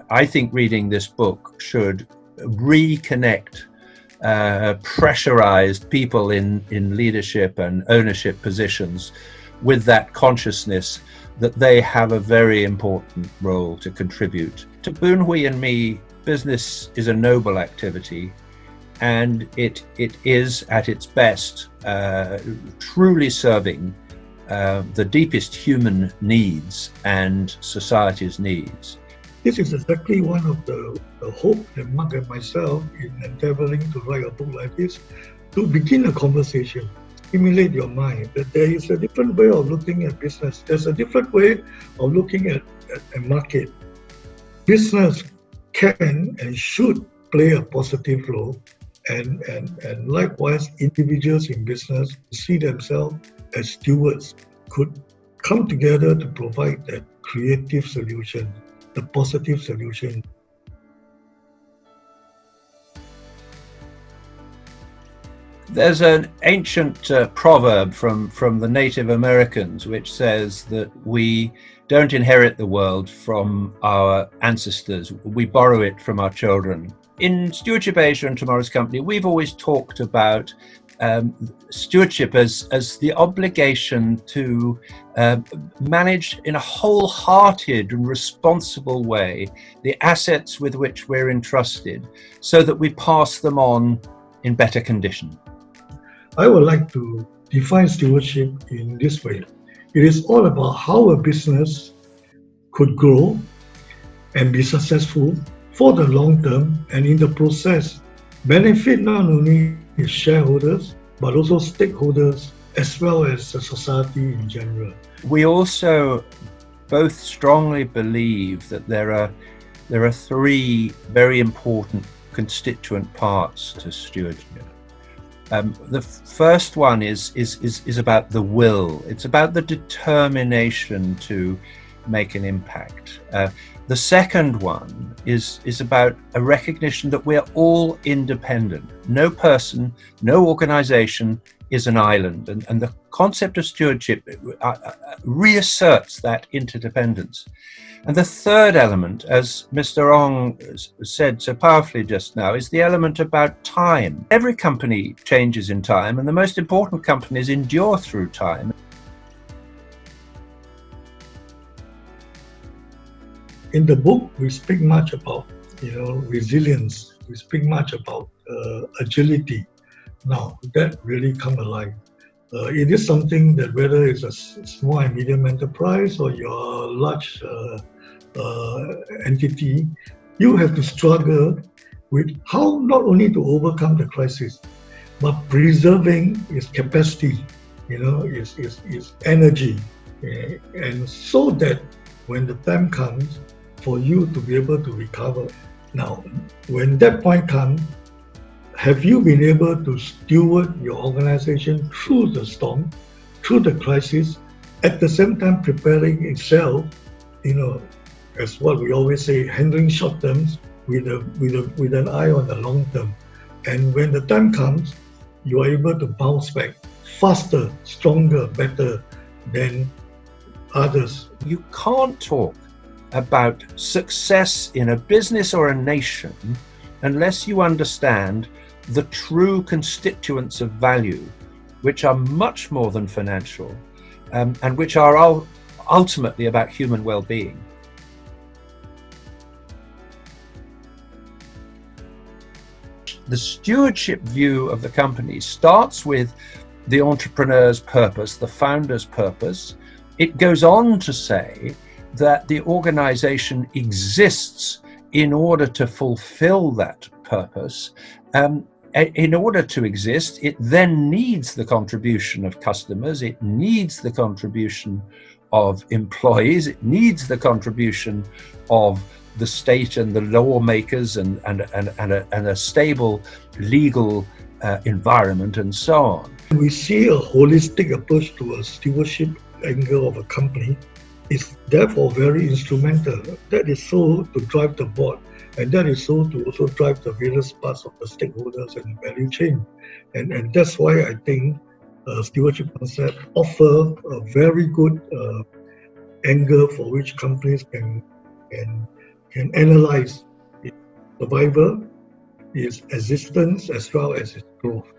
I think reading this book should reconnect pressurized people in leadership and ownership positions with that consciousness that they have a very important role to contribute. To Boon, Hwee and me, business is a noble activity, and it is at its best truly serving the deepest human needs and society's needs. This is exactly one of the hope that Mark and myself in endeavoring to write a book like this, to begin a conversation, stimulate your mind that there is a different way of looking at business. There's a different way of looking at a market. Business can and should play a positive role, and likewise individuals in business see themselves as stewards, could come together to provide that creative solution, the positive solution. There's an ancient proverb from the Native Americans which says that we don't inherit the world from our ancestors, we borrow it from our children. In Stewardship Asia and Tomorrow's Company, we've always talked about stewardship as the obligation to manage in a wholehearted and responsible way the assets with which we're entrusted, so that we pass them on in better condition. I would like to define stewardship in this way. It is all about how a business could grow and be successful for the long term, and in the process benefit not only its shareholders but also stakeholders as well as the society in general. We also both strongly believe that there are three very important constituent parts to stewardship. The first one is about the will. It's about the determination to make an impact. The second one is about a recognition that we're all independent. No person, no organization is an island. And the concept of stewardship reasserts that interdependence. And the third element, as Mr. Ong said so powerfully just now, is the element about time. Every company changes in time, and the most important companies endure through time. In the book, we speak much about resilience. We speak much about agility. Now, that really come alive. It is something that whether it's a small and medium enterprise or your large entity, you have to struggle with how not only to overcome the crisis, but preserving its capacity, its energy, and so that when the time comes for you to be able to recover. Now, when that point comes, have you been able to steward your organization through the storm, through the crisis, at the same time preparing itself, as what we always say, handling short terms with an eye on the long term. And when the time comes, you are able to bounce back faster, stronger, better than others. You can't talk about success in a business or a nation unless you understand the true constituents of value, which are much more than financial, and which are ultimately about human well-being. The stewardship view of the company starts with the entrepreneur's purpose, the founder's purpose. It goes on to say that the organization exists in order to fulfill that purpose. In order to exist, it then needs the contribution of customers, it needs the contribution of employees, it needs the contribution of the state and the lawmakers and a stable legal environment and so on. We see a holistic approach to a stewardship angle of a company. Is therefore very instrumental. That is so to drive the board, and that is so to also drive the various parts of the stakeholders and value chain. And that's why I think stewardship concept offer a very good angle for which companies can can analyze its survival, its existence, as well as its growth.